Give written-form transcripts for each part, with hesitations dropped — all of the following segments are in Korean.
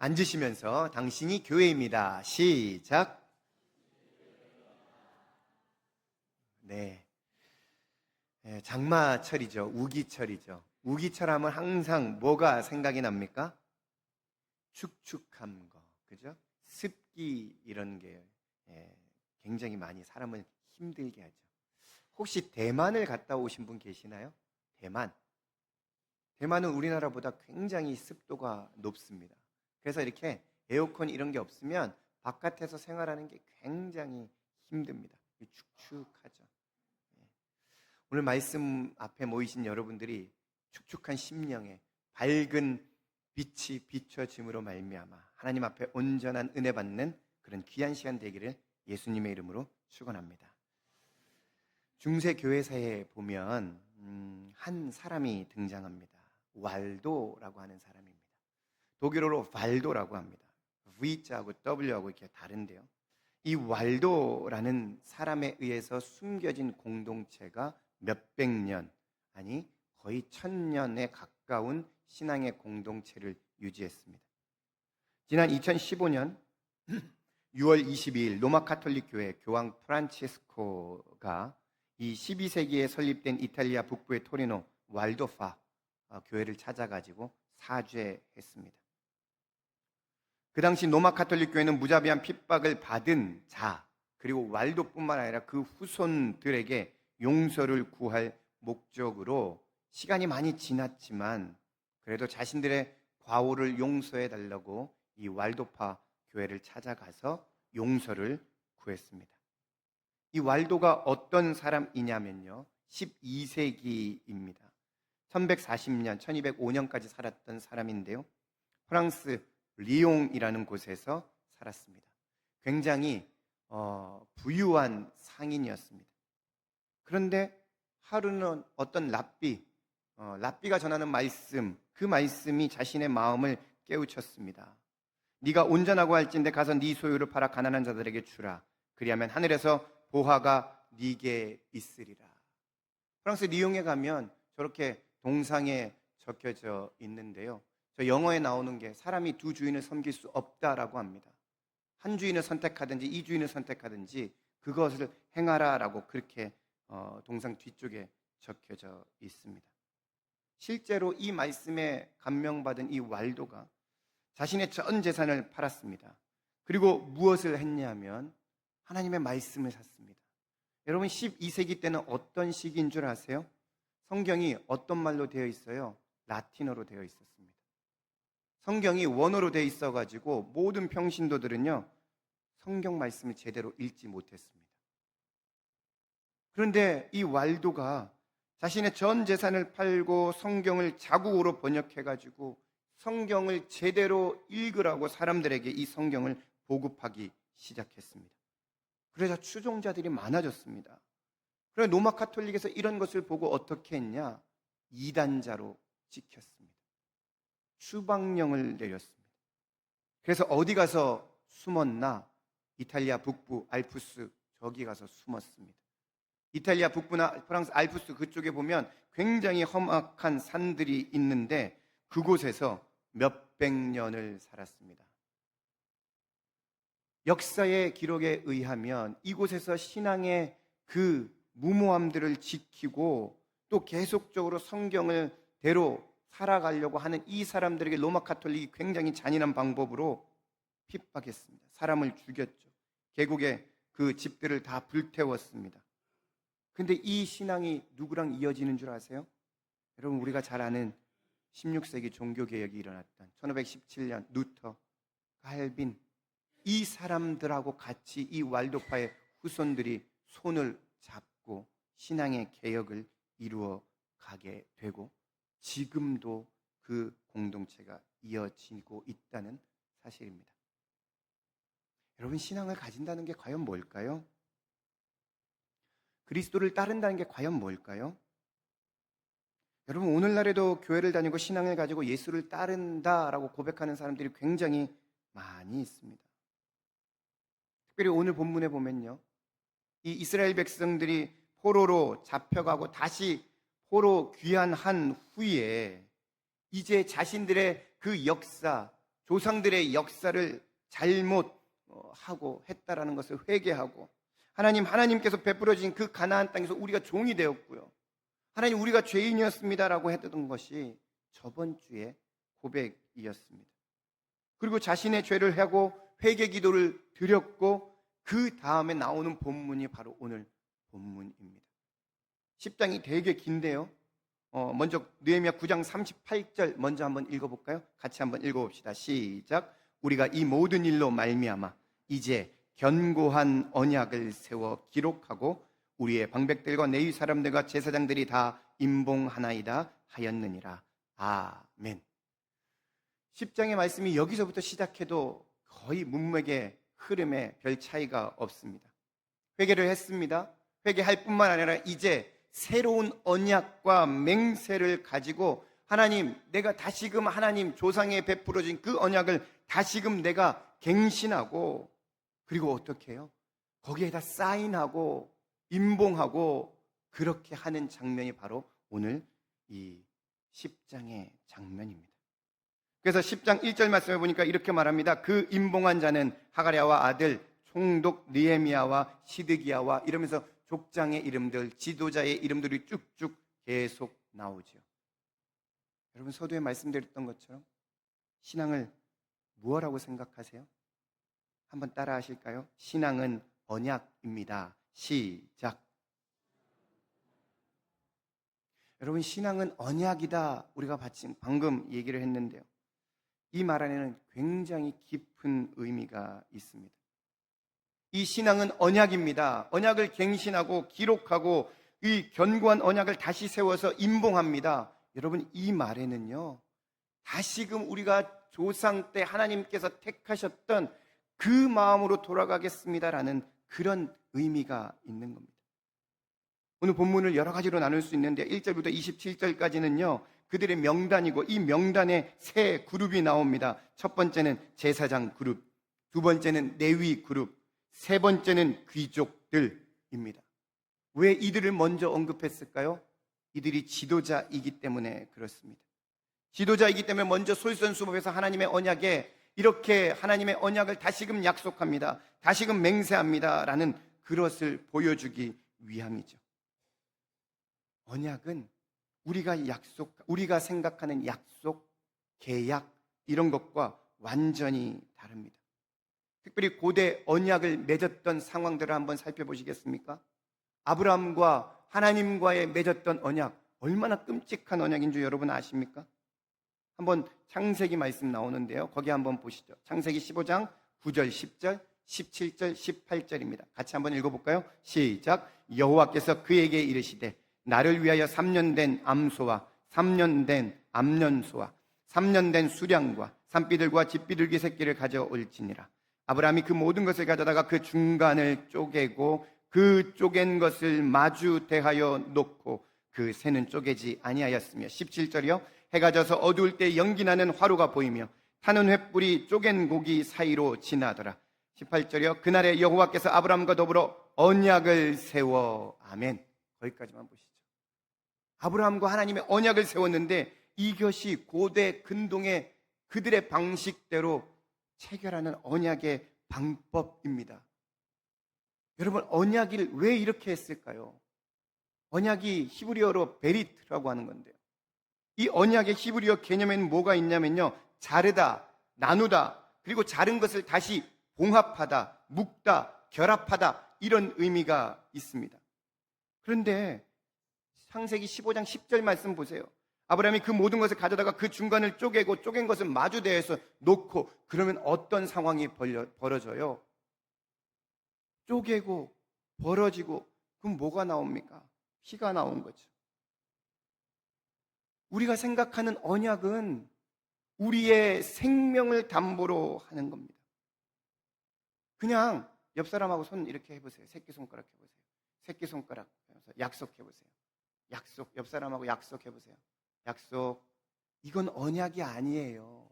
앉으시면서 당신이 교회입니다. 시작. 네. 장마철이죠. 우기철이죠. 우기철 하면 항상 뭐가 생각이 납니까? 축축한 거. 그죠? 습기 이런 게 굉장히 많이 사람을 힘들게 하죠. 혹시 대만을 갔다 오신 분 계시나요? 대만. 대만은 우리나라보다 굉장히 습도가 높습니다. 그래서 이렇게 에어컨 이런 게 없으면 바깥에서 생활하는 게 굉장히 힘듭니다. 축축하죠. 오늘 말씀 앞에 모이신 여러분들이 축축한 심령에 밝은 빛이 비춰짐으로 말미암아 하나님 앞에 온전한 은혜 받는 그런 귀한 시간 되기를 예수님의 이름으로 축원합니다. 중세 교회사에 보면 한 사람이 등장합니다. 왈도라고 하는 사람입니다. 독일어로 발도라고 합니다. V자하고 W하고 이렇게 다른데요. 이 왈도라는 사람에 의해서 숨겨진 공동체가 몇백 년, 아니 거의 1000년에 가까운 신앙의 공동체를 유지했습니다. 지난 2015년 6월 22일 로마 카톨릭 교회 교황 프란치스코가 이 12세기에 설립된 이탈리아 북부의 토리노 왈도파 교회를 찾아가지고 사죄했습니다. 그 당시 로마 카톨릭 교회는 무자비한 핍박을 받은 자 그리고 왈도뿐만 아니라 그 후손들에게 용서를 구할 목적으로 시간이 많이 지났지만 그래도 자신들의 과오를 용서해 달라고 이 왈도파 교회를 찾아가서 용서를 구했습니다. 이 왈도가 어떤 사람이냐면요, 12세기입니다. 1140년, 1205년까지 살았던 사람인데요, 프랑스 리옹이라는 곳에서 살았습니다. 굉장히 부유한 상인이었습니다. 그런데 하루는 어떤 랍비가 전하는 말씀, 그 말씀이 자신의 마음을 깨우쳤습니다. 네가 온전하고 할진대 가서 네 소유를 팔아 가난한 자들에게 주라. 그리하면 하늘에서 보화가 네게 있으리라. 프랑스 리옹에 가면 저렇게 동상에 적혀져 있는데요, 저 영어에 나오는 게 사람이 두 주인을 섬길 수 없다라고 합니다. 한 주인을 선택하든지 이 주인을 선택하든지 그것을 행하라라고 그렇게 동상 뒤쪽에 적혀져 있습니다. 실제로 이 말씀에 감명받은 이 왈도가 자신의 전 재산을 팔았습니다. 그리고 무엇을 했냐면 하나님의 말씀을 샀습니다. 여러분 12세기 때는 어떤 시기인 줄 아세요? 성경이 어떤 말로 되어 있어요? 라틴어로 되어 있었습니다. 성경이 원어로 되어 있어가지고 모든 평신도들은요 성경 말씀을 제대로 읽지 못했습니다. 그런데 이 왈도가 자신의 전 재산을 팔고 성경을 자국어로 번역해가지고 성경을 제대로 읽으라고 사람들에게 이 성경을 보급하기 시작했습니다. 그래서 추종자들이 많아졌습니다. 그래서 로마 카톨릭에서 이런 것을 보고 어떻게 했냐? 이단자로 찍혔습니다. 추방령을 내렸습니다. 그래서 어디 가서 숨었나? 이탈리아 북부 알프스 저기 가서 숨었습니다. 이탈리아 북부나 프랑스 알프스 그쪽에 보면 굉장히 험악한 산들이 있는데 그곳에서 몇백 년을 살았습니다. 역사의 기록에 의하면 이곳에서 신앙의 그 무모함들을 지키고 또 계속적으로 성경을 대로 살아가려고 하는 이 사람들에게 로마 카톨릭이 굉장히 잔인한 방법으로 핍박했습니다. 사람을 죽였죠. 결국에 그 집들을 다 불태웠습니다. 근데 이 신앙이 누구랑 이어지는 줄 아세요? 여러분 우리가 잘 아는 16세기 종교개혁이 일어났던 1517년 루터, 칼빈 이 사람들하고 같이 이 왈도파의 후손들이 손을 잡고 신앙의 개혁을 이루어 가게 되고 지금도 그 공동체가 이어지고 있다는 사실입니다. 여러분 신앙을 가진다는 게 과연 뭘까요? 그리스도를 따른다는 게 과연 뭘까요? 여러분 오늘날에도 교회를 다니고 신앙을 가지고 예수를 따른다라고 고백하는 사람들이 굉장히 많이 있습니다. 특별히 오늘 본문에 보면요, 이 이스라엘 백성들이 포로로 잡혀가고 다시 포로 귀환한 후에 이제 자신들의 그 역사, 조상들의 역사를 잘못하고 했다라는 것을 회개하고 하나님께서 베풀어 주신 그 가나안 땅에서 우리가 종이 되었고요. 하나님, 우리가 죄인이었습니다라고 했던 것이 저번 주에 고백이었습니다. 그리고 자신의 죄를 하고 회개 기도를 드렸고 그 다음에 나오는 본문이 바로 오늘 본문입니다. 10장이 되게 긴데요. 먼저 느헤미야 9장 38절 먼저 한번 읽어볼까요? 같이 한번 읽어봅시다. 시작. 우리가 이 모든 일로 말미암아 이제 견고한 언약을 세워 기록하고 우리의 방백들과 레위 사람들과 제사장들이 다 임봉하나이다 하였느니라. 아멘. 10장의 말씀이 여기서부터 시작해도 거의 문맥의 흐름에 별 차이가 없습니다. 회개를 했습니다. 회개할 뿐만 아니라 이제 새로운 언약과 맹세를 가지고 하나님, 내가 다시금 하나님 조상에 베풀어진 그 언약을 다시금 내가 갱신하고, 그리고 어떻게 해요? 거기에다 사인하고 임봉하고 그렇게 하는 장면이 바로 오늘 이 10장의 장면입니다. 그래서 10장 1절 말씀에 보니까 이렇게 말합니다. 그 임봉한 자는 하가랴와 아들 총독 느헤미야와 시드기야와 이러면서 족장의 이름들, 지도자의 이름들이 쭉쭉 계속 나오죠. 여러분, 서두에 말씀드렸던 것처럼 신앙을 무엇이라고 생각하세요? 한번 따라 하실까요? 신앙은 언약입니다. 시작. 여러분, 신앙은 언약이다. 우리가 방금 얘기를 했는데요. 이 말 안에는 굉장히 깊은 의미가 있습니다. 이 신앙은 언약입니다. 언약을 갱신하고 기록하고 이 견고한 언약을 다시 세워서 임봉합니다. 여러분, 이 말에는요, 다시금 우리가 조상 때 하나님께서 택하셨던 그 마음으로 돌아가겠습니다라는 그런 의미가 있는 겁니다. 오늘 본문을 여러 가지로 나눌 수 있는데 1절부터 27절까지는요 그들의 명단이고, 이 명단에 세 그룹이 나옵니다. 첫 번째는 제사장 그룹, 두 번째는 레위 그룹, 세 번째는 귀족들입니다. 왜 이들을 먼저 언급했을까요? 이들이 지도자이기 때문에 그렇습니다. 지도자이기 때문에 먼저 솔선수범해서 하나님의 언약에, 이렇게 하나님의 언약을 다시금 약속합니다. 다시금 맹세합니다 라는 그것을 보여주기 위함이죠. 언약은 우리가 생각하는 약속, 계약 이런 것과 완전히 다릅니다. 특별히 고대 언약을 맺었던 상황들을 한번 살펴보시겠습니까? 아브라함과 하나님과의 맺었던 언약, 얼마나 끔찍한 언약인 줄 여러분 아십니까? 한번 창세기 말씀 나오는데요, 거기 한번 보시죠. 창세기 15장 9절, 10절, 17절, 18절입니다. 같이 한번 읽어볼까요? 시작. 여호와께서 그에게 이르시되 나를 위하여 3년 된 암소와 3년 된 암년소와 3년 된 수량과 산비둘과 집비둘기 새끼를 가져올지니라. 아브라함이 그 모든 것을 가져다가 그 중간을 쪼개고 그 쪼갠 것을 마주 대하여 놓고 그 새는 쪼개지 아니하였으며. 17절이요. 해가 져서 어두울 때 연기나는 화로가 보이며 타는 횃불이 쪼갠 고기 사이로 지나더라. 18절이요. 그날에 여호와께서 아브라함과 더불어 언약을 세워. 아멘. 거기까지만 보시죠. 아브라함과 하나님의 언약을 세웠는데 이것이 고대 근동의 그들의 방식대로 체결하는 언약의 방법입니다. 여러분, 언약을 왜 이렇게 했을까요? 언약이 히브리어로 베리트라고 하는 건데요, 이 언약의 히브리어 개념에는 뭐가 있냐면요, 자르다, 나누다, 그리고 자른 것을 다시 봉합하다, 묶다, 결합하다, 이런 의미가 있습니다. 그런데 창세기 15장 10절 말씀 보세요. 아브라함이 그 모든 것을 가져다가 그 중간을 쪼개고 쪼갠 것을 마주대해서 놓고, 그러면 어떤 상황이 벌어져요? 쪼개고 벌어지고, 그럼 뭐가 나옵니까? 피가 나온 거죠. 우리가 생각하는 언약은 우리의 생명을 담보로 하는 겁니다. 그냥 옆 사람하고 손 이렇게 해보세요. 새끼손가락 해보세요. 새끼손가락 약속해보세요. 약속, 옆 사람하고 약속해보세요. 약속. 이건 언약이 아니에요.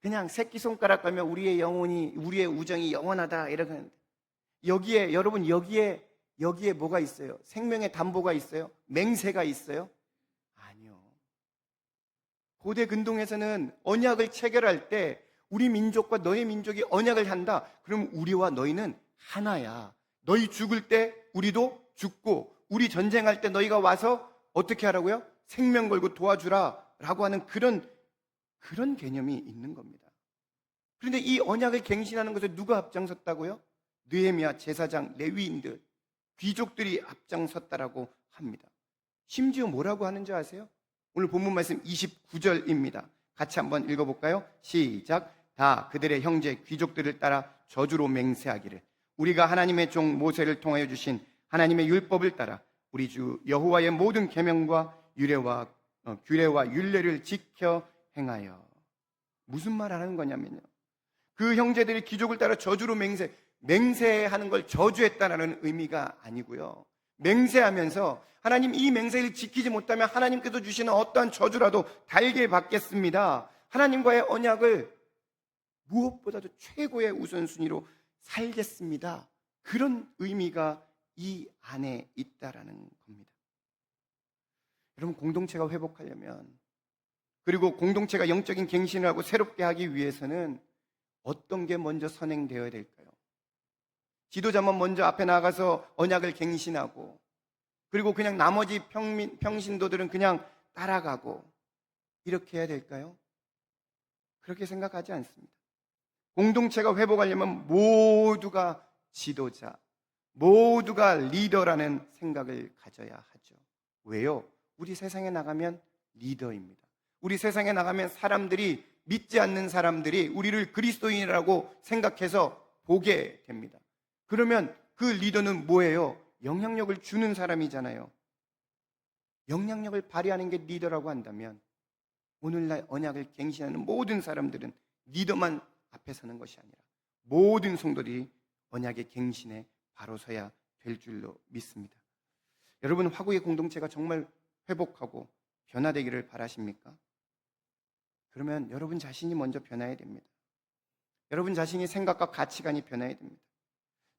그냥 새끼손가락 하면 우리의 영혼이, 우리의 우정이 영원하다 이렇게 하는데, 여기에, 여러분, 여기에 뭐가 있어요? 생명의 담보가 있어요? 맹세가 있어요? 아니요. 고대 근동에서는 언약을 체결할 때 우리 민족과 너희 민족이 언약을 한다. 그럼 우리와 너희는 하나야. 너희 죽을 때 우리도 죽고, 우리 전쟁할 때 너희가 와서 어떻게 하라고요? 생명 걸고 도와주라 라고 하는 그런 개념이 있는 겁니다. 그런데 이 언약을 갱신하는 것에 누가 앞장섰다고요? 느헤미야, 제사장, 레위인들, 귀족들이 앞장섰다라고 합니다. 심지어 뭐라고 하는지 아세요? 오늘 본문 말씀 29절입니다. 같이 한번 읽어볼까요? 시작. 다 그들의 형제 귀족들을 따라 저주로 맹세하기를 우리가 하나님의 종 모세를 통하여 주신 하나님의 율법을 따라 우리 주 여호와의 모든 계명과 규례와 율례를 지켜 행하여. 무슨 말 하는 거냐면요, 그 형제들이 귀족을 따라 저주로 맹세하는 걸 저주했다는 의미가 아니고요, 맹세하면서 하나님 이 맹세를 지키지 못하면 하나님께서 주시는 어떠한 저주라도 달게 받겠습니다. 하나님과의 언약을 무엇보다도 최고의 우선순위로 살겠습니다. 그런 의미가 이 안에 있다라는 겁니다. 여러분, 공동체가 회복하려면, 그리고 공동체가 영적인 갱신을 하고 새롭게 하기 위해서는 어떤 게 먼저 선행되어야 될까요? 지도자만 먼저 앞에 나가서 언약을 갱신하고, 그리고 그냥 나머지 평신도들은 그냥 따라가고, 이렇게 해야 될까요? 그렇게 생각하지 않습니다. 공동체가 회복하려면 모두가 지도자, 모두가 리더라는 생각을 가져야 하죠. 왜요? 우리 세상에 나가면 리더입니다. 우리 세상에 나가면 사람들이, 믿지 않는 사람들이 우리를 그리스도인이라고 생각해서 보게 됩니다. 그러면 그 리더는 뭐예요? 영향력을 주는 사람이잖아요. 영향력을 발휘하는 게 리더라고 한다면 오늘날 언약을 갱신하는 모든 사람들은 리더만 앞에 서는 것이 아니라 모든 성도들이 언약의 갱신에 바로 서야 될 줄로 믿습니다. 여러분, 화구의 공동체가 정말 회복하고 변화되기를 바라십니까? 그러면 여러분 자신이 먼저 변화해야 됩니다. 여러분 자신이 생각과 가치관이 변화해야 됩니다.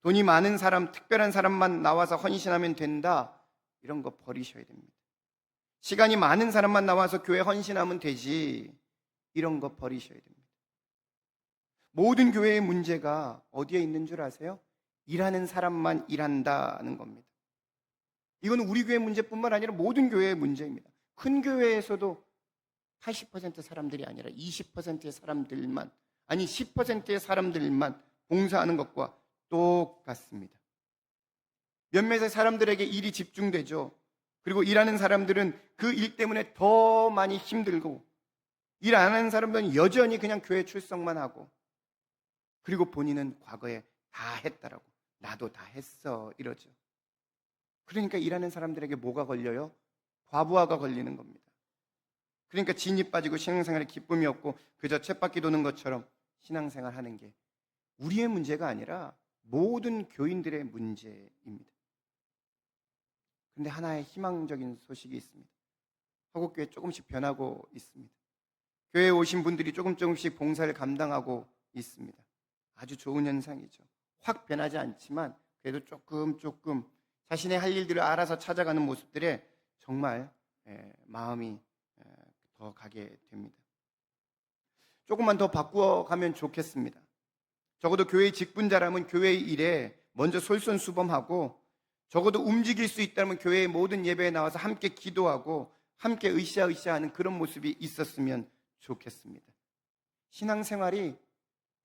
돈이 많은 사람, 특별한 사람만 나와서 헌신하면 된다, 이런 거 버리셔야 됩니다. 시간이 많은 사람만 나와서 교회 헌신하면 되지, 이런 거 버리셔야 됩니다. 모든 교회의 문제가 어디에 있는 줄 아세요? 일하는 사람만 일한다는 겁니다. 이건 우리 교회 문제뿐만 아니라 모든 교회의 문제입니다. 큰 교회에서도 80% 사람들이 아니라 20%의 사람들만, 아니 10%의 사람들만 봉사하는 것과 똑같습니다. 몇몇의 사람들에게 일이 집중되죠. 그리고 일하는 사람들은 그 일 때문에 더 많이 힘들고, 일 안 하는 사람들은 여전히 그냥 교회 출석만 하고, 그리고 본인은 과거에 다 했다라고, 나도 다 했어, 이러죠. 그러니까 일하는 사람들에게 뭐가 걸려요? 과부하가 걸리는 겁니다. 그러니까 진이 빠지고 신앙생활에 기쁨이 없고 그저 쳇바퀴 도는 것처럼 신앙생활 하는 게 우리의 문제가 아니라 모든 교인들의 문제입니다. 그런데 하나의 희망적인 소식이 있습니다. 화곡교회 조금씩 변하고 있습니다. 교회에 오신 분들이 조금씩 봉사를 감당하고 있습니다. 아주 좋은 현상이죠. 확 변하지 않지만 그래도 조금 자신의 할 일들을 알아서 찾아가는 모습들에 정말 마음이 더 가게 됩니다. 조금만 더 바꾸어가면 좋겠습니다. 적어도 교회의 직분자라면 교회의 일에 먼저 솔선수범하고, 적어도 움직일 수 있다면 교회의 모든 예배에 나와서 함께 기도하고 함께 으쌰으쌰하는 그런 모습이 있었으면 좋겠습니다. 신앙생활이,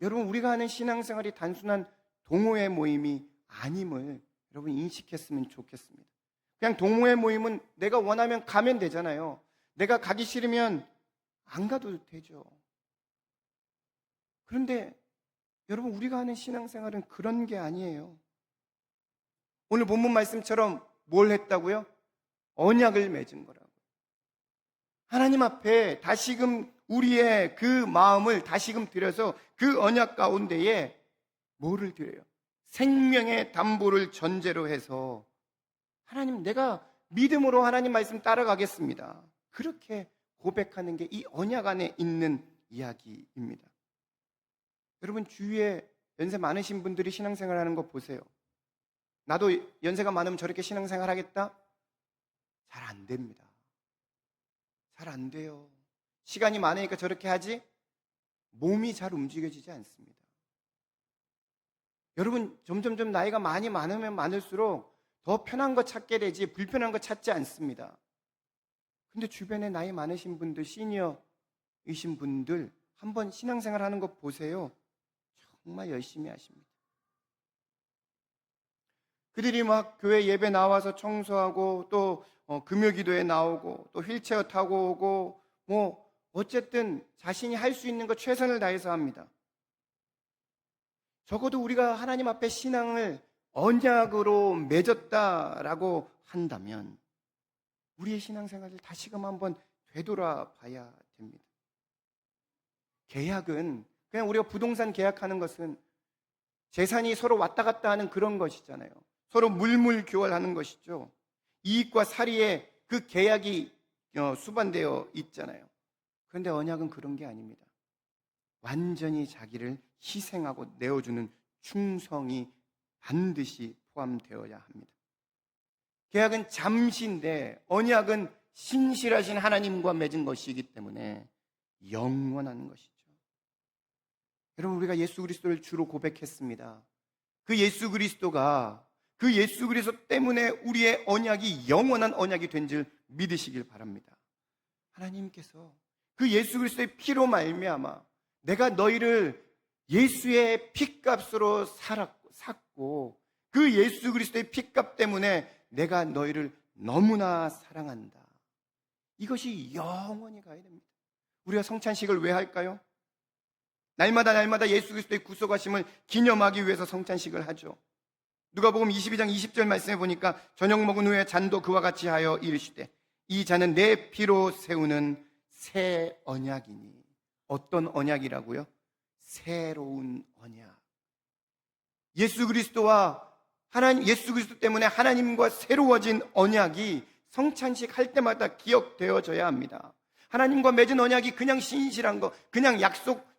여러분, 우리가 하는 신앙생활이 단순한 동호회 모임이 아님을 여러분 인식했으면 좋겠습니다. 그냥 동호회 모임은 내가 원하면 가면 되잖아요. 내가 가기 싫으면 안 가도 되죠. 그런데 여러분, 우리가 하는 신앙생활은 그런 게 아니에요. 오늘 본문 말씀처럼 뭘 했다고요? 언약을 맺은 거라고. 하나님 앞에 다시금 우리의 그 마음을 다시금 들여서 그 언약 가운데에 뭐를 드려요? 생명의 담보를 전제로 해서 하나님, 내가 믿음으로 하나님 말씀 따라가겠습니다. 그렇게 고백하는 게 이 언약 안에 있는 이야기입니다. 여러분, 주위에 연세 많으신 분들이 신앙생활 하는 거 보세요. 나도 연세가 많으면 저렇게 신앙생활 하겠다? 잘 안 됩니다. 잘 안 돼요. 시간이 많으니까 저렇게 하지 몸이 잘 움직여지지 않습니다. 여러분, 점점점 나이가 많이 많으면 많을수록 더 편한 거 찾게 되지 불편한 거 찾지 않습니다. 근데 주변에 나이 많으신 분들, 시니어이신 분들 한번 신앙생활 하는 거 보세요. 정말 열심히 하십니다. 그들이 막 교회 예배 나와서 청소하고 또 금요기도에 나오고 또 휠체어 타고 오고 뭐 어쨌든 자신이 할 수 있는 거 최선을 다해서 합니다. 적어도 우리가 하나님 앞에 신앙을 언약으로 맺었다라고 한다면 우리의 신앙생활을 다시금 한번 되돌아봐야 됩니다. 계약은 그냥 우리가 부동산 계약하는 것은 재산이 서로 왔다 갔다 하는 그런 것이잖아요. 서로 물물교환하는 것이죠. 이익과 사리에 그 계약이 수반되어 있잖아요. 그런데 언약은 그런 게 아닙니다. 완전히 자기를 희생하고 내어주는 충성이 반드시 포함되어야 합니다. 계약은 잠시인데 언약은 신실하신 하나님과 맺은 것이기 때문에 영원한 것이죠. 여러분, 우리가 예수 그리스도를 주로 고백했습니다. 그 예수 그리스도 때문에 우리의 언약이 영원한 언약이 된 줄 믿으시길 바랍니다. 하나님께서 그 예수 그리스도의 피로 말미암아 내가 너희를 예수의 피값으로 샀고 그 예수 그리스도의 피값 때문에 내가 너희를 너무나 사랑한다. 이것이 영원히 가야 됩니다. 우리가 성찬식을 왜 할까요? 날마다 예수 그리스도의 구속하심을 기념하기 위해서 성찬식을 하죠. 누가복음 22장 20절 말씀해 보니까 저녁 먹은 후에 잔도 그와 같이 하여 이르시되 이 잔은 내 피로 세우는 새 언약이니. 어떤 언약이라고요? 새로운 언약. 예수 그리스도 때문에 하나님과 새로워진 언약이 성찬식 할 때마다 기억되어져야 합니다. 하나님과 맺은 언약이 그냥 신실한 거, 그냥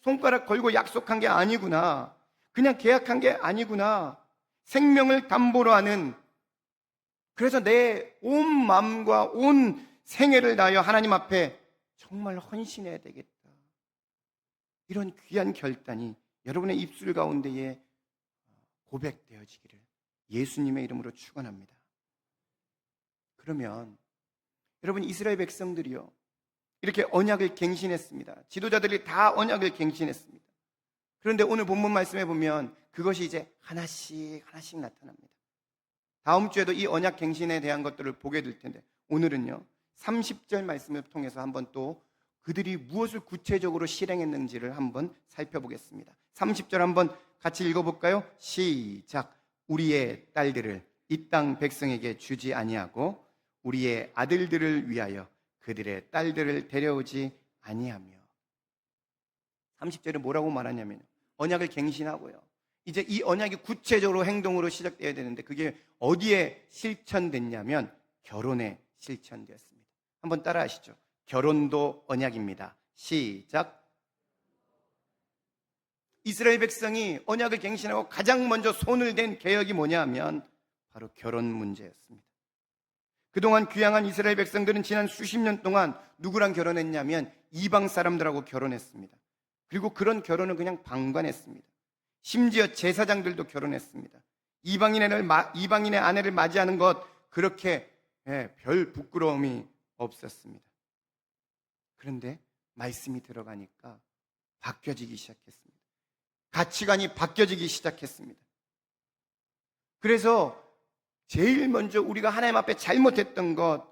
손가락 걸고 약속한 게 아니구나. 그냥 계약한 게 아니구나. 생명을 담보로 하는, 그래서 내 온 마음과 온 생애를 다하여 하나님 앞에 정말 헌신해야 되겠다. 이런 귀한 결단이 여러분의 입술 가운데에 고백되어지기를 예수님의 이름으로 축원합니다. 그러면 여러분, 이스라엘 백성들이요, 이렇게 언약을 갱신했습니다. 지도자들이 다 언약을 갱신했습니다. 그런데 오늘 본문 말씀해 보면 그것이 이제 하나씩 나타납니다. 다음 주에도 이 언약 갱신에 대한 것들을 보게 될 텐데 오늘은요 30절 말씀을 통해서 한번 또 그들이 무엇을 구체적으로 실행했는지를 한번 살펴보겠습니다. 30절 한번 같이 읽어볼까요? 시작. 우리의 딸들을 이 땅 백성에게 주지 아니하고 우리의 아들들을 위하여 그들의 딸들을 데려오지 아니하며. 30절에 뭐라고 말하냐면 언약을 갱신하고요, 이제 이 언약이 구체적으로 행동으로 시작되어야 되는데 그게 어디에 실천됐냐면 결혼에 실천되었습니다. 한번 따라 하시죠. 결혼도 언약입니다. 시작. 이스라엘 백성이 언약을 갱신하고 가장 먼저 손을 댄 개혁이 뭐냐면 바로 결혼 문제였습니다. 그동안 귀향한 이스라엘 백성들은 지난 수십 년 동안 누구랑 결혼했냐면 이방 사람들하고 결혼했습니다. 그리고 그런 결혼은 그냥 방관했습니다. 심지어 제사장들도 결혼했습니다. 이방인의 아내를 맞이하는 것 그렇게 별 부끄러움이 없었습니다. 그런데 말씀이 들어가니까 바뀌어지기 시작했습니다. 가치관이 바뀌어지기 시작했습니다. 그래서 제일 먼저 우리가 하나님 앞에 잘못했던 것,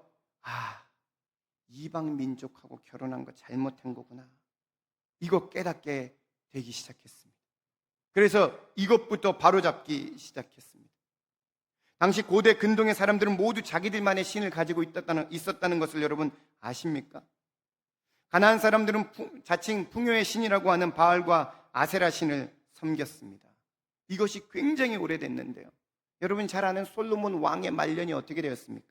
이방 민족하고 결혼한 거 잘못한 거구나, 이거 깨닫게 되기 시작했습니다. 그래서 이것부터 바로잡기 시작했습니다. 당시 고대 근동의 사람들은 모두 자기들만의 신을 가지고 있었다는 것을 여러분 아십니까? 가나안 사람들은 자칭 풍요의 신이라고 하는 바알과 아세라 신을 섬겼습니다. 이것이 굉장히 오래됐는데요, 여러분 잘 아는 솔로몬 왕의 말년이 어떻게 되었습니까?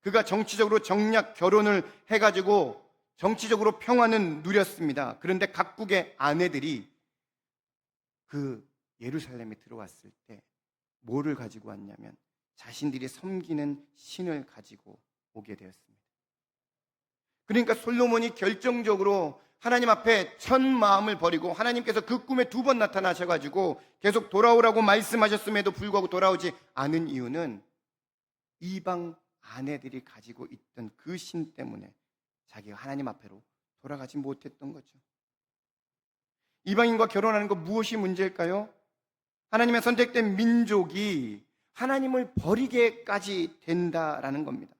그가 정치적으로 정략 결혼을 해가지고 정치적으로 평화는 누렸습니다. 그런데 각국의 아내들이 그 예루살렘에 들어왔을 때 뭐를 가지고 왔냐면 자신들이 섬기는 신을 가지고 오게 되었습니다. 그러니까 솔로몬이 결정적으로 하나님 앞에 천 마음을 버리고 하나님께서 그 꿈에 2번 나타나셔가지고 계속 돌아오라고 말씀하셨음에도 불구하고 돌아오지 않은 이유는 이방 아내들이 가지고 있던 그 신 때문에 자기가 하나님 앞으로 돌아가지 못했던 거죠. 이방인과 결혼하는 것 무엇이 문제일까요? 하나님의 선택된 민족이 하나님을 버리게까지 된다라는 겁니다.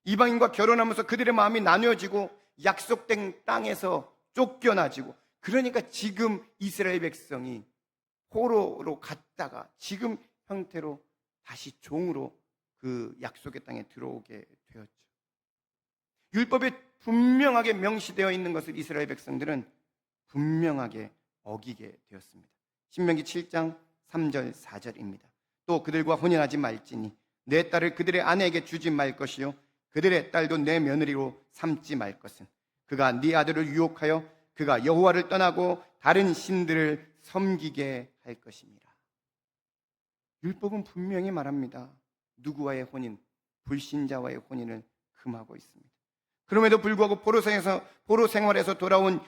이방인과 결혼하면서 그들의 마음이 나뉘어지고 약속된 땅에서 쫓겨나지고, 그러니까 지금 이스라엘 백성이 포로로 갔다가 지금 형태로 다시 종으로 그 약속의 땅에 들어오게 되었죠. 율법에 분명하게 명시되어 있는 것을 이스라엘 백성들은 분명하게 어기게 되었습니다. 신명기 7장 3절 4절입니다. 또 그들과 혼인하지 말지니 내 딸을 그들의 아내에게 주지 말 것이요 그들의 딸도 내 며느리로 삼지 말 것은 그가 네 아들을 유혹하여 그가 여호와를 떠나고 다른 신들을 섬기게 할 것입니다. 율법은 분명히 말합니다. 누구와의 혼인, 불신자와의 혼인을 금하고 있습니다. 그럼에도 불구하고 포로 생활에서 돌아온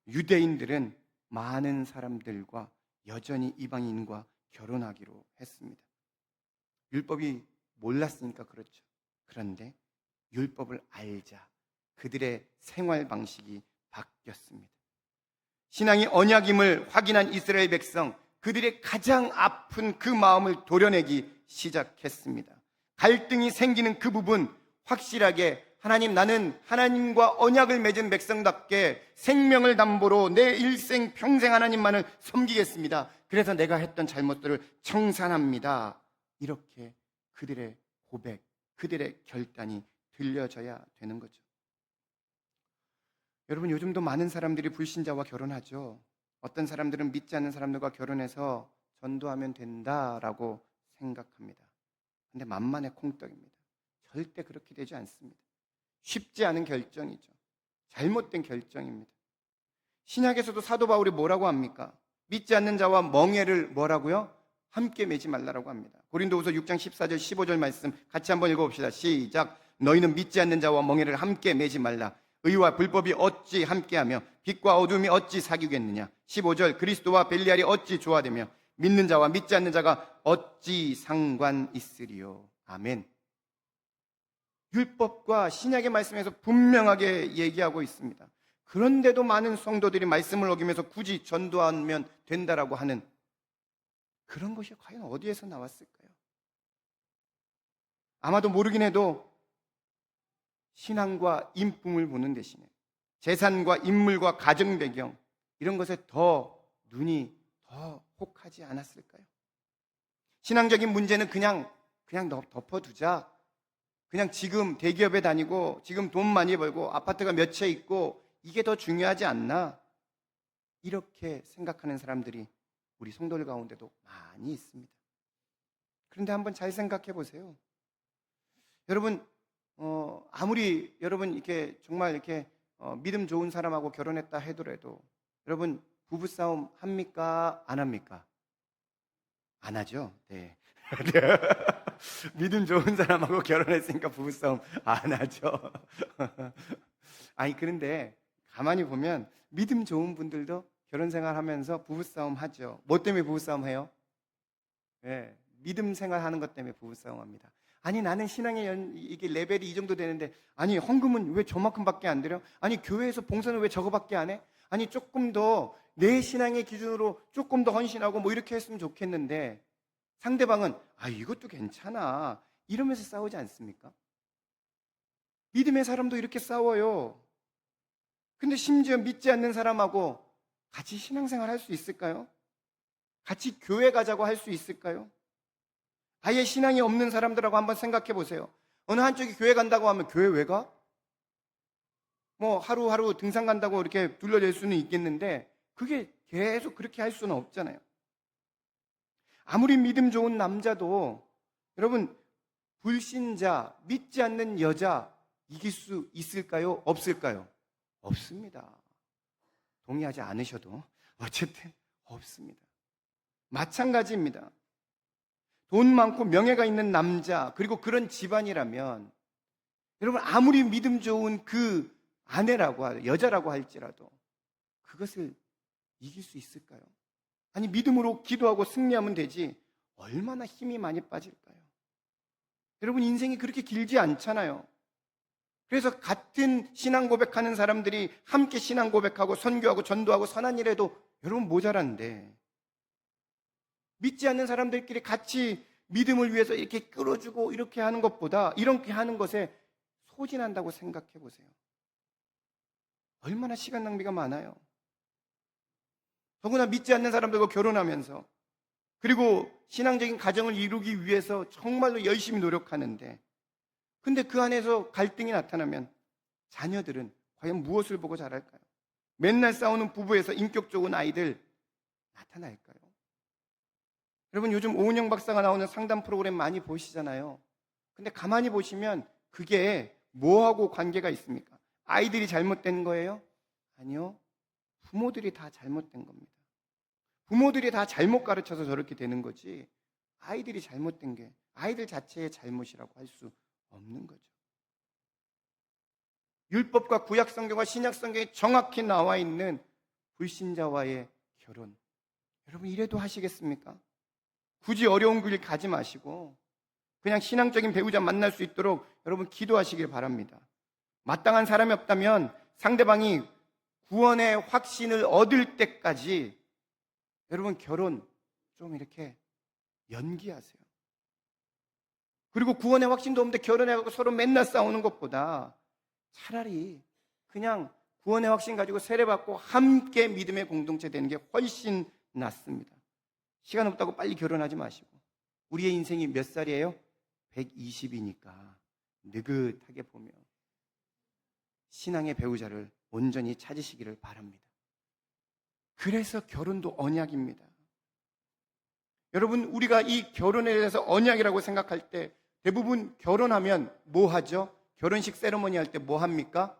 유대인들은 많은 사람들과 여전히 이방인과 결혼하기로 했습니다. 율법이 몰랐으니까 그렇죠. 그런데 율법을 알자 그들의 생활 방식이 바뀌었습니다. 신앙이 언약임을 확인한 이스라엘 백성, 그들의 가장 아픈 그 마음을 도려내기 시작했습니다. 갈등이 생기는 그 부분 확실하게 하나님, 나는 하나님과 언약을 맺은 백성답게 생명을 담보로 내 일생 평생 하나님만을 섬기겠습니다. 그래서 내가 했던 잘못들을 청산합니다. 이렇게 그들의 고백, 그들의 결단이 들려져야 되는 거죠. 여러분, 요즘도 많은 사람들이 불신자와 결혼하죠. 어떤 사람들은 믿지 않는 사람들과 결혼해서 전도하면 된다라고 생각합니다. 근데 만만의 콩떡입니다. 절대 그렇게 되지 않습니다. 쉽지 않은 결정이죠. 잘못된 결정입니다. 신약에서도 사도 바울이 뭐라고 합니까? 믿지 않는 자와 멍에를 뭐라고요? 함께 매지 말라라고 합니다. 고린도후서 6장 14절 15절 말씀 같이 한번 읽어봅시다. 시작. 너희는 믿지 않는 자와 멍에를 함께 매지 말라. 의와 불법이 어찌 함께하며 빛과 어둠이 어찌 사귀겠느냐. 15절. 그리스도와 벨리알이 어찌 조화되며 믿는 자와 믿지 않는 자가 어찌 상관 있으리요. 아멘. 율법과 신약의 말씀에서 분명하게 얘기하고 있습니다. 그런데도 많은 성도들이 말씀을 어기면서 굳이 전도하면 된다라고 하는 그런 것이 과연 어디에서 나왔을까요? 아마도 모르긴 해도 신앙과 인품을 보는 대신에 재산과 인물과 가정 배경 이런 것에 더 눈이 더 혹하지 않았을까요? 신앙적인 문제는 그냥 덮어두자. 그냥 지금 대기업에 다니고 지금 돈 많이 벌고 아파트가 몇 채 있고 이게 더 중요하지 않나? 이렇게 생각하는 사람들이 우리 성도들 가운데도 많이 있습니다. 그런데 한번 잘 생각해 보세요. 여러분, 아무리 여러분 이렇게 정말 이렇게 믿음 좋은 사람하고 결혼했다 하더라도 여러분 부부싸움 합니까? 안 합니까? 안 하죠. 네. 믿음 좋은 사람하고 결혼했으니까 부부싸움 안 하죠. 아니, 그런데 가만히 보면 믿음 좋은 분들도 결혼 생활하면서 부부싸움 하죠. 뭐 때문에 부부싸움 해요? 네, 믿음 생활하는 것 때문에 부부싸움 합니다. 아니, 나는 신앙의 이게 레벨이 이 정도 되는데 아니, 헌금은 왜 저만큼밖에 안 드려? 아니, 교회에서 봉사는 왜 저거밖에 안 해? 아니, 조금 더 내 신앙의 기준으로 조금 더 헌신하고 뭐 이렇게 했으면 좋겠는데 상대방은 이것도 괜찮아 이러면서 싸우지 않습니까? 믿음의 사람도 이렇게 싸워요. 근데 심지어 믿지 않는 사람하고 같이 신앙생활 할 수 있을까요? 같이 교회 가자고 할 수 있을까요? 아예 신앙이 없는 사람들하고 한번 생각해 보세요. 어느 한쪽이 교회 간다고 하면 교회 왜 가? 뭐 하루하루 등산 간다고 이렇게 둘러댈 수는 있겠는데 그게 계속 그렇게 할 수는 없잖아요. 아무리 믿음 좋은 남자도 여러분 불신자, 믿지 않는 여자 이길 수 있을까요? 없을까요? 없습니다. 동의하지 않으셔도 어쨌든 없습니다. 마찬가지입니다. 돈 많고 명예가 있는 남자 그리고 그런 집안이라면 여러분 아무리 믿음 좋은 그 아내라고 여자라고 할지라도 그것을 이길 수 있을까요? 아니, 믿음으로 기도하고 승리하면 되지 얼마나 힘이 많이 빠질까요? 여러분, 인생이 그렇게 길지 않잖아요. 그래서 같은 신앙 고백하는 사람들이 함께 신앙 고백하고 선교하고 전도하고 선한 일해도 여러분 모자란데, 믿지 않는 사람들끼리 같이 믿음을 위해서 이렇게 끌어주고 이렇게 하는 것보다 이렇게 하는 것에 소진한다고 생각해 보세요. 얼마나 시간 낭비가 많아요. 더구나 믿지 않는 사람들과 결혼하면서, 그리고 신앙적인 가정을 이루기 위해서 정말로 열심히 노력하는데, 근데 그 안에서 갈등이 나타나면 자녀들은 과연 무엇을 보고 자랄까요? 맨날 싸우는 부부에서 인격 좋은 아이들 나타날까요? 여러분, 요즘 오은영 박사가 나오는 상담 프로그램 많이 보시잖아요. 근데 가만히 보시면 그게 뭐하고 관계가 있습니까? 아이들이 잘못된 거예요? 아니요. 부모들이 다 잘못된 겁니다. 부모들이 다 잘못 가르쳐서 저렇게 되는 거지, 아이들이 잘못된 게 아이들 자체의 잘못이라고 할 수 없는 거죠. 율법과 구약 성경과 신약 성경에 정확히 나와 있는 불신자와의 결혼, 여러분 이래도 하시겠습니까? 굳이 어려운 길 가지 마시고 그냥 신앙적인 배우자 만날 수 있도록 여러분 기도하시길 바랍니다. 마땅한 사람이 없다면 상대방이 구원의 확신을 얻을 때까지 여러분 결혼 좀 이렇게 연기하세요. 그리고 구원의 확신도 없는데 결혼해가지고 서로 맨날 싸우는 것보다 차라리 그냥 구원의 확신 가지고 세례받고 함께 믿음의 공동체 되는 게 훨씬 낫습니다. 시간 없다고 빨리 결혼하지 마시고, 우리의 인생이 몇 살이에요? 120이니까 느긋하게 보며 신앙의 배우자를 온전히 찾으시기를 바랍니다. 그래서 결혼도 언약입니다. 여러분, 우리가 이 결혼에 대해서 언약이라고 생각할 때 대부분 결혼하면 뭐 하죠? 결혼식 세레모니 할 때 뭐 합니까?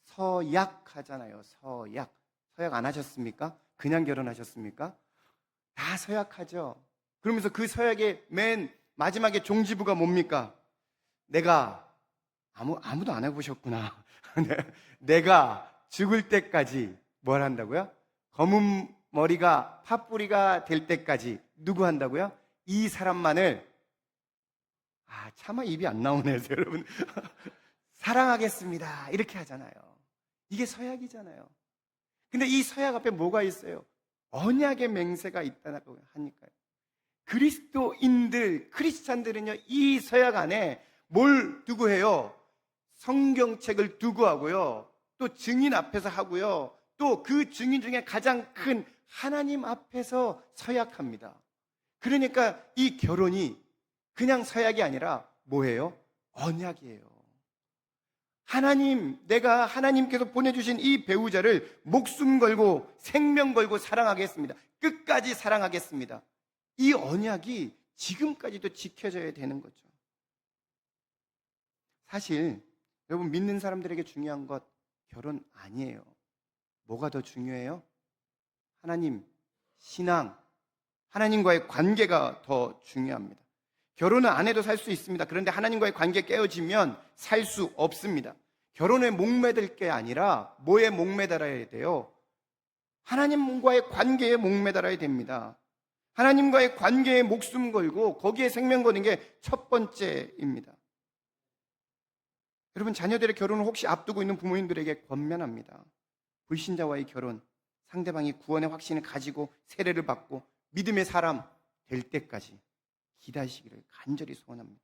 서약 하잖아요. 서약. 서약 안 하셨습니까? 그냥 결혼하셨습니까? 다 서약하죠. 그러면서 그 서약의 맨 마지막에 종지부가 뭡니까? 내가 아무도 안 해보셨구나. 내가 죽을 때까지 뭘 한다고요? 검은 머리가 팥뿌리가 될 때까지 누구 한다고요? 이 사람만을, 차마 입이 안 나오네요, 여러분. 사랑하겠습니다. 이렇게 하잖아요. 이게 서약이잖아요. 근데 이 서약 앞에 뭐가 있어요? 언약의 맹세가 있다고 하니까요. 그리스도인들, 크리스찬들은요, 이 서약 안에 뭘 두고 해요? 성경책을 두고 하고요. 또 증인 앞에서 하고요. 또 그 증인 중에 가장 큰 하나님 앞에서 서약합니다. 그러니까 이 결혼이 그냥 서약이 아니라 뭐예요? 언약이에요. 내가 하나님께서 보내주신 이 배우자를 목숨 걸고 생명 걸고 사랑하겠습니다. 끝까지 사랑하겠습니다. 이 언약이 지금까지도 지켜져야 되는 거죠. 사실 여러분, 믿는 사람들에게 중요한 것 결혼 아니에요. 뭐가 더 중요해요? 하나님, 신앙, 하나님과의 관계가 더 중요합니다. 결혼은 안 해도 살 수 있습니다. 그런데 하나님과의 관계 깨어지면 살 수 없습니다. 결혼에 목매들 게 아니라 뭐에 목매달아야 돼요? 하나님과의 관계에 목매달아야 됩니다. 하나님과의 관계에 목숨 걸고 거기에 생명 거는 게 첫 번째입니다. 여러분, 자녀들의 결혼을 혹시 앞두고 있는 부모님들에게 권면합니다. 불신자와의 결혼, 상대방이 구원의 확신을 가지고 세례를 받고 믿음의 사람 될 때까지 기다리시기를 간절히 소원합니다.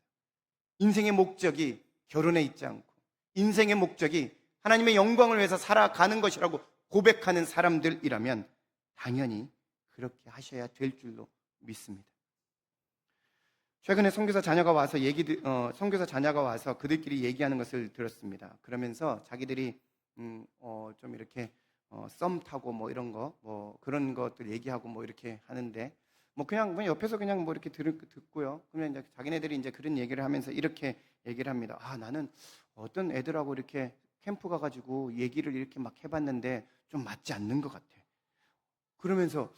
인생의 목적이 결혼에 있지 않고 인생의 목적이 하나님의 영광을 위해서 살아가는 것이라고 고백하는 사람들이라면 당연히 그렇게 하셔야 될 줄로 믿습니다. 최근에 선교사 자녀가 와서 그들끼리 얘기하는 것을 들었습니다. 그러면서 자기들이 좀 이렇게 썸 타고 뭐 이런 거 그런 것들 얘기하고 뭐 이렇게 하는데, 그냥 옆에서 그냥 뭐 이렇게 듣고요. 그러면 이제 자기네들이 이제 그런 얘기를 하면서 이렇게 얘기를 합니다. 나는 어떤 애들하고 이렇게 캠프 가가지고 얘기를 이렇게 막 해봤는데 좀 맞지 않는 것 같아. 그러면서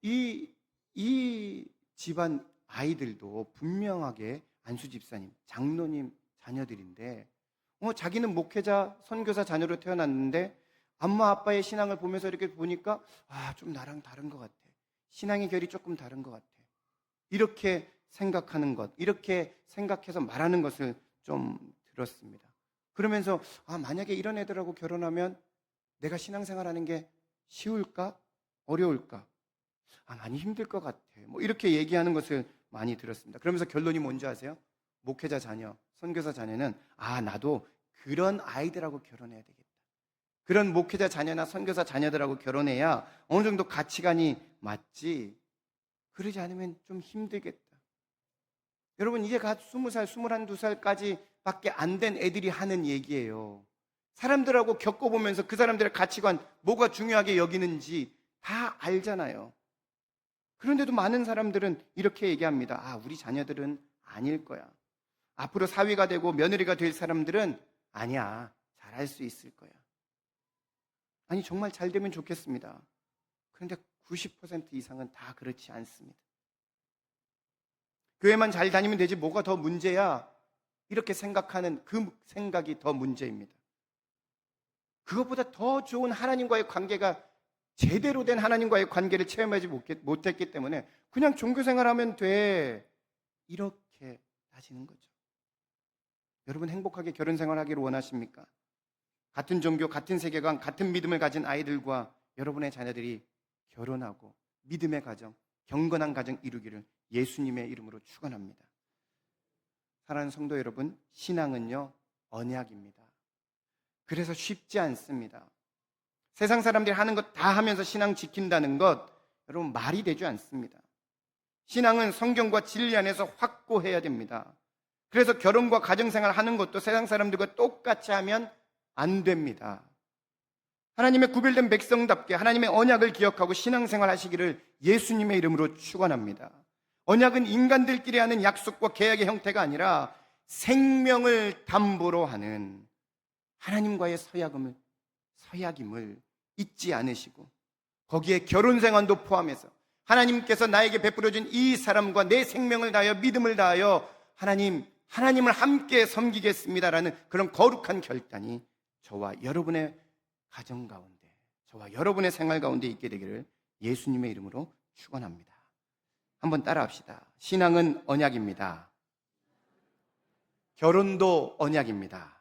이 집안 아이들도 분명하게 안수 집사님, 장로님 자녀들인데 자기는 목회자, 선교사 자녀로 태어났는데 엄마 아빠의 신앙을 보면서 이렇게 보니까 좀 나랑 다른 것 같아. 신앙의 결이 조금 다른 것 같아. 이렇게 생각하는 것, 이렇게 생각해서 말하는 것을 좀 들었습니다. 그러면서 만약에 이런 애들하고 결혼하면 내가 신앙생활하는 게 쉬울까? 어려울까? 많이 힘들 것 같아. 이렇게 얘기하는 것을 많이 들었습니다. 그러면서 결론이 뭔지 아세요? 목회자 자녀, 선교사 자녀는 나도 그런 아이들하고 결혼해야 되겠다. 그런 목회자 자녀나 선교사 자녀들하고 결혼해야 어느 정도 가치관이 맞지. 그러지 않으면 좀 힘들겠다. 여러분, 이제 갓 20살, 21~22살까지 밖에 안 된 애들이 하는 얘기예요. 사람들하고 겪어보면서 그 사람들의 가치관, 뭐가 중요하게 여기는지 다 알잖아요. 그런데도 많은 사람들은 이렇게 얘기합니다. 우리 자녀들은 아닐 거야. 앞으로 사위가 되고 며느리가 될 사람들은 아니야. 잘할 수 있을 거야. 아니, 정말 잘 되면 좋겠습니다. 그런데 90% 이상은 다 그렇지 않습니다. 교회만 잘 다니면 되지 뭐가 더 문제야? 이렇게 생각하는 그 생각이 더 문제입니다. 그것보다 더 좋은 하나님과의 관계가, 제대로 된 하나님과의 관계를 체험하지 못했기 때문에 그냥 종교생활하면 돼, 이렇게 따지는 거죠. 여러분, 행복하게 결혼생활하기를 원하십니까? 같은 종교, 같은 세계관, 같은 믿음을 가진 아이들과 여러분의 자녀들이 결혼하고 믿음의 가정, 경건한 가정 이루기를 예수님의 이름으로 축원합니다. 사랑하는 성도 여러분, 신앙은요, 언약입니다. 그래서 쉽지 않습니다. 세상 사람들이 하는 것 다 하면서 신앙 지킨다는 것, 여러분, 말이 되지 않습니다. 신앙은 성경과 진리 안에서 확고해야 됩니다. 그래서 결혼과 가정생활 하는 것도 세상 사람들과 똑같이 하면 안 됩니다. 하나님의 구별된 백성답게 하나님의 언약을 기억하고 신앙생활 하시기를 예수님의 이름으로 축원합니다. 언약은 인간들끼리 하는 약속과 계약의 형태가 아니라 생명을 담보로 하는 하나님과의 서약임을 잊지 않으시고, 거기에 결혼생활도 포함해서 하나님께서 나에게 베풀어준 이 사람과 내 생명을 다하여 믿음을 다하여 하나님을 함께 섬기겠습니다라는 그런 거룩한 결단이 저와 여러분의 가정 가운데, 저와 여러분의 생활 가운데 있게 되기를 예수님의 이름으로 축원합니다. 한번 따라합시다. 신앙은 언약입니다. 결혼도 언약입니다.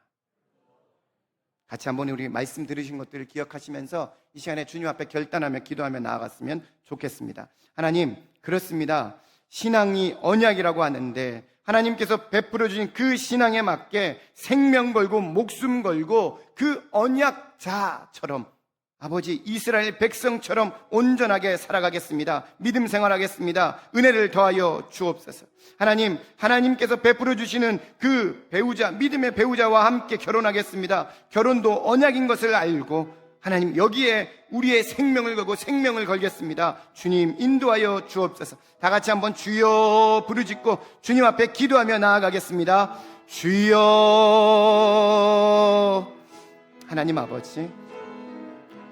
같이 한번 우리 말씀 들으신 것들을 기억하시면서 이 시간에 주님 앞에 결단하며 기도하며 나아갔으면 좋겠습니다. 하나님, 그렇습니다. 신앙이 언약이라고 하는데 하나님께서 베풀어 주신 그 신앙에 맞게 생명 걸고 목숨 걸고 그 언약자처럼, 아버지, 이스라엘 백성처럼 온전하게 살아가겠습니다. 믿음 생활하겠습니다. 은혜를 더하여 주옵소서. 하나님께서 베풀어 주시는 그 배우자, 믿음의 배우자와 함께 결혼하겠습니다. 결혼도 언약인 것을 알고 하나님, 여기에 우리의 생명을 걸고 생명을 걸겠습니다. 주님, 인도하여 주옵소서. 다 같이 한번 주여 부르짖고 주님 앞에 기도하며 나아가겠습니다. 주여. 하나님 아버지,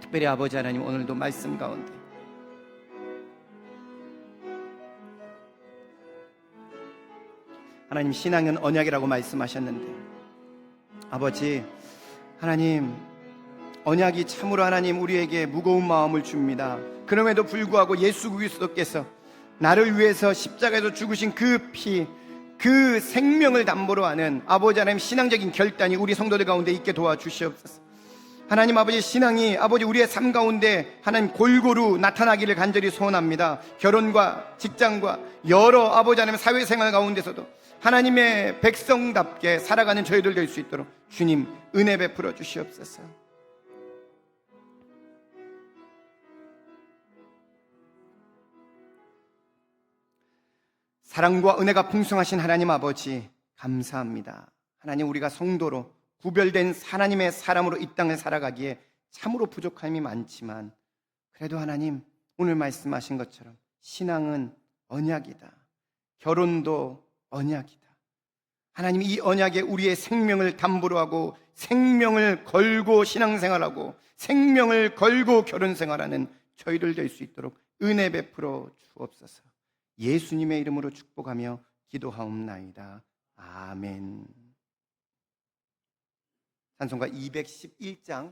특별히 아버지 하나님, 오늘도 말씀 가운데 하나님, 신앙은 언약이라고 말씀하셨는데 아버지 하나님, 언약이 참으로 하나님 우리에게 무거운 마음을 줍니다. 그럼에도 불구하고 예수 그리스도께서 나를 위해서 십자가에서 죽으신 그 피, 그 생명을 담보로 하는 아버지 하나님 신앙적인 결단이 우리 성도들 가운데 있게 도와주시옵소서. 하나님 아버지, 신앙이 아버지 우리의 삶 가운데 하나님 골고루 나타나기를 간절히 소원합니다. 결혼과 직장과 여러 아버지 하나님 사회생활 가운데서도 하나님의 백성답게 살아가는 저희들 될 수 있도록 주님 은혜 베풀어 주시옵소서. 사랑과 은혜가 풍성하신 하나님 아버지, 감사합니다. 하나님, 우리가 성도로 구별된 하나님의 사람으로 이 땅을 살아가기에 참으로 부족함이 많지만 그래도 하나님, 오늘 말씀하신 것처럼 신앙은 언약이다. 결혼도 언약이다. 하나님, 이 언약에 우리의 생명을 담보로 하고 생명을 걸고 신앙생활하고 생명을 걸고 결혼생활하는 저희들 될 수 있도록 은혜 베풀어 주옵소서. 예수님의 이름으로 축복하며 기도하옵나이다. 아멘. 찬송가 211장